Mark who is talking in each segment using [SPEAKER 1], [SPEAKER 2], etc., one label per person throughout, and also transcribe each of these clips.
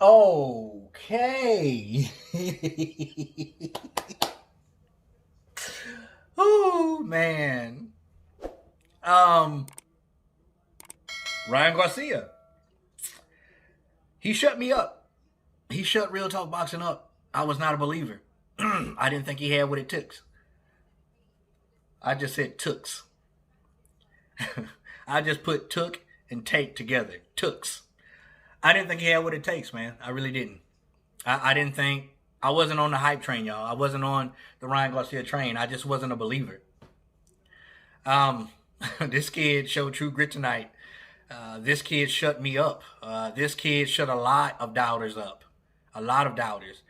[SPEAKER 1] Okay. Oh man. Um, Ryan Garcia. He shut me up. He shut Real Talk Boxing up. I was not a believer. I didn't think he had what it took. I just said tooks. I just put took and take together. Tooks. I didn't think he had what it takes, man. I really didn't. I didn't think. I wasn't on the hype train, y'all. I wasn't on the Ryan Garcia train. I just wasn't a believer. This kid showed true grit tonight. This kid shut me up. This kid shut a lot of doubters up. A lot of doubters.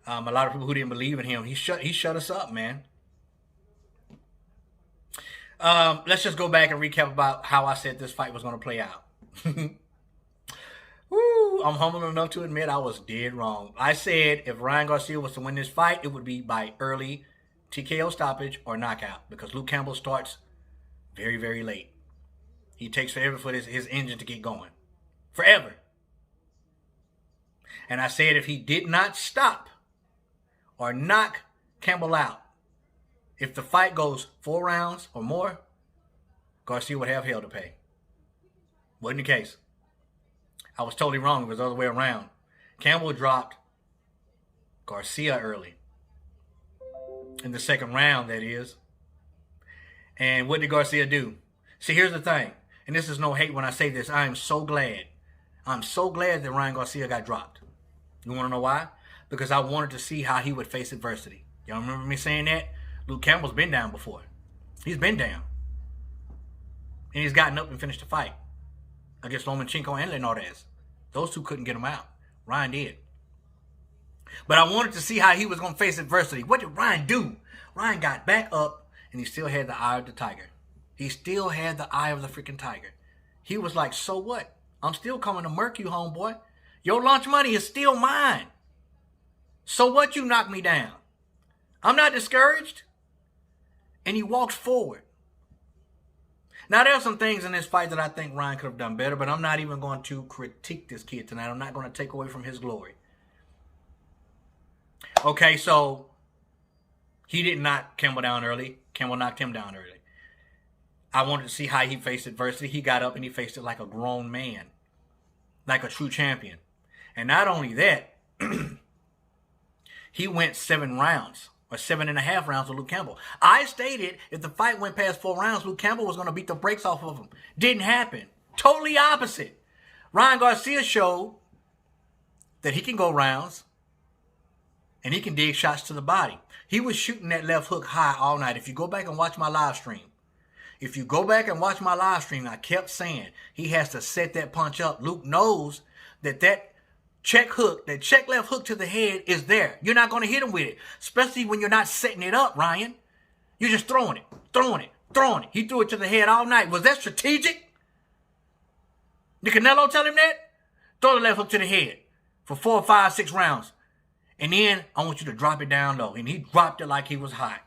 [SPEAKER 1] A lot of people who didn't believe in him. He shut us up, man. Let's just go back and recap about how I said this fight was going to play out. Woo, I'm humble enough to admit I was dead wrong. I said if Ryan Garcia was to win this fight, it would be by early TKO stoppage or knockout because Luke Campbell starts very, very late. He takes forever for his engine to get going. Forever. And I said if he did not stop or knock Campbell out, if the fight goes 4 rounds or more, Garcia would have hell to pay. Wasn't the case. I was totally wrong. It was the other way around. Campbell dropped Garcia early. In the second round, that is. And what did Garcia do? See, here's the thing. And this is no hate when I say this. I am so glad. I'm so glad that Ryan Garcia got dropped. You want to know why? Because I wanted to see how he would face adversity. Y'all remember me saying that? Luke Campbell's been down before. He's been down. And he's gotten up and finished the fight against Lomachenko and Linares. Those two couldn't get him out. Ryan did. But I wanted to see how he was going to face adversity. What did Ryan do? Ryan got back up, and he still had the eye of the tiger. He still had the eye of the freaking tiger. He was like, so what? I'm still coming to murk you, homeboy. Your lunch money is still mine. So what you knock me down? I'm not discouraged. And he walks forward. Now, there are some things in this fight that I think Ryan could have done better, but I'm not even going to critique this kid tonight. I'm not going to take away from his glory. Okay, so he didn't knock Campbell down early. Campbell knocked him down early. I wanted to see how he faced adversity. He got up and he faced it like a grown man, like a true champion. And not only that, he went 7 rounds. Or 7.5 rounds with Luke Campbell. I stated if the fight went past 4 rounds, Luke Campbell was going to beat the brakes off of him. Didn't happen. Totally opposite. Ryan Garcia showed that he can go rounds and he can dig shots to the body. He was shooting that left hook high all night. If you go back and watch my live stream, I kept saying he has to set that punch up. Luke knows that check hook, that check left hook to the head is there. You're not going to hit him with it, especially when you're not setting it up, Ryan. You're just throwing it. He threw it to the head all night. Was that strategic? Did Canelo tell him that? Throw the left hook to the head for 4, 5, 6 rounds. And then I want you to drop it down low. And he dropped it like he was hot.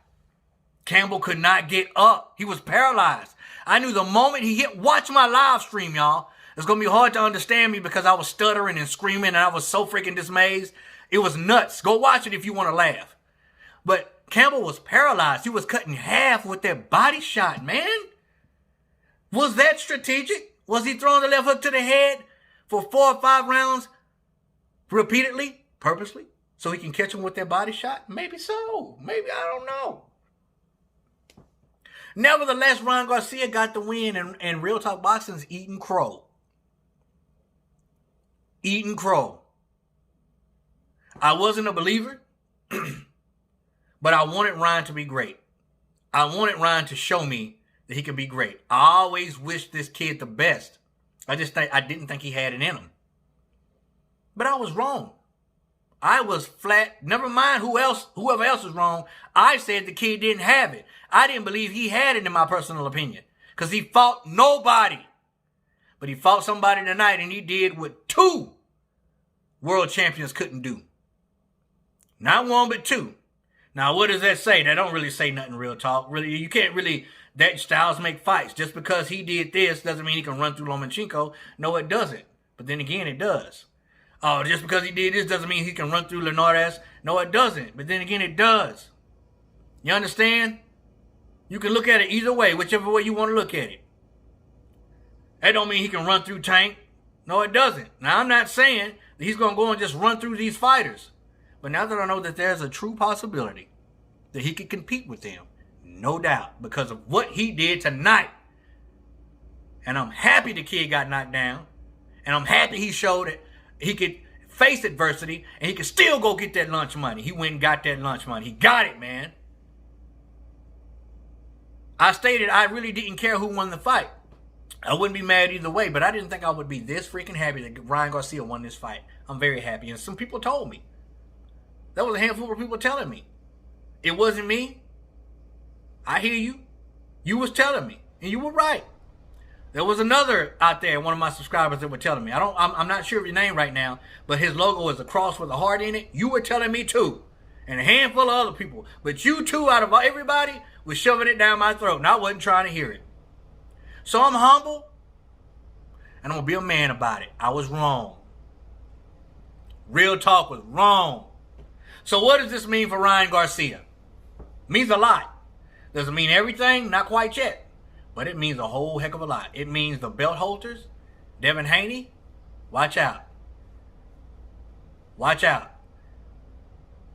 [SPEAKER 1] Campbell could not get up. He was paralyzed. I knew the moment he hit, watch my live stream, y'all. It's going to be hard to understand me because I was stuttering and screaming and I was so freaking dismayed. It was nuts. Go watch it if you want to laugh. But Campbell was paralyzed. He was cut in half with that body shot, man. Was that strategic? Was he throwing the left hook to the head for 4 or 5 rounds repeatedly, purposely, so he can catch him with that body shot? Maybe so. Maybe, I don't know. Nevertheless, Ryan Garcia got the win and Real Talk Boxing's eating crow. Eating crow. I wasn't a believer, but I wanted Ryan to be great. I wanted Ryan to show me that he can be great. I always wished this kid the best. I didn't think he had it in him. But I was wrong. I was flat. Never mind whoever else was wrong. I said the kid didn't have it. I didn't believe he had it, in my personal opinion, because he fought nobody. But he fought somebody tonight, and he did what 2 world champions couldn't do. Not 1, but 2. Now, what does that say? That don't really say nothing, real talk. Really, you can't really, that styles make fights. Just because he did this doesn't mean he can run through Lomachenko. No, it doesn't. But then again, it does. Oh, just because he did this doesn't mean he can run through Linares. No, it doesn't. But then again, it does. You understand? You can look at it either way, whichever way you want to look at it. That don't mean he can run through Tank. No, it doesn't. Now, I'm not saying that he's going to go and just run through these fighters. But now that I know that there's a true possibility that he could compete with them, no doubt, because of what he did tonight. And I'm happy the kid got knocked down. And I'm happy he showed that he could face adversity and he could still go get that lunch money. He went and got that lunch money. He got it, man. I stated I really didn't care who won the fight. I wouldn't be mad either way, but I didn't think I would be this freaking happy that Ryan Garcia won this fight. I'm very happy. And some people told me. There was a handful of people telling me. It wasn't me. I hear you. You was telling me. And you were right. There was another out there, one of my subscribers that were telling me. I'm not sure of your name right now, but his logo is a cross with a heart in it. You were telling me too. And a handful of other people. But you two out of everybody was shoving it down my throat. And I wasn't trying to hear it. So I'm humble. And I'm going to be a man about it. I was wrong. Real talk was wrong. So what does this mean for Ryan Garcia? It means a lot. Doesn't mean everything, not quite yet. But it means a whole heck of a lot. It means the belt holders, Devin Haney, watch out. Watch out.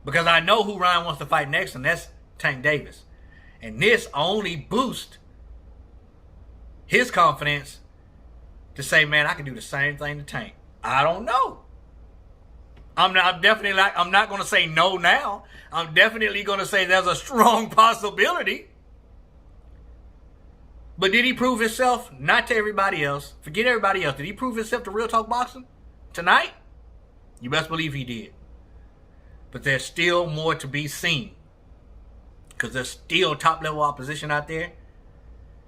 [SPEAKER 1] Because I know who Ryan wants to fight next, and that's Tank Davis. And this only boosts his confidence to say, man, I can do the same thing to Tank. I don't know. I'm not going to say no now. I'm definitely going to say there's a strong possibility. But did he prove himself? Not to everybody else. Forget everybody else. Did he prove himself to Real Talk Boxing tonight? You best believe he did. But there's still more to be seen. Because there's still top-level opposition out there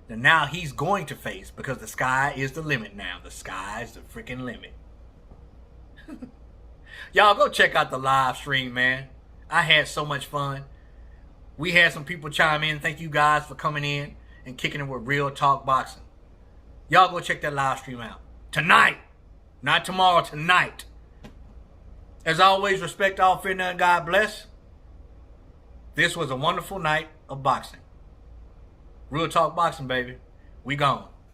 [SPEAKER 1] that now he's going to face. Because the sky is the limit now. The sky is the freaking limit. Y'all go check out the live stream, man. I had so much fun. We had some people chime in. Thank you guys for coming in and kicking it with Real Talk Boxing. Y'all go check that live stream out. Tonight. Not tomorrow, tonight. As always, respect all, fear none, God bless. This was a wonderful night of boxing. Real Talk Boxing, baby. We gone.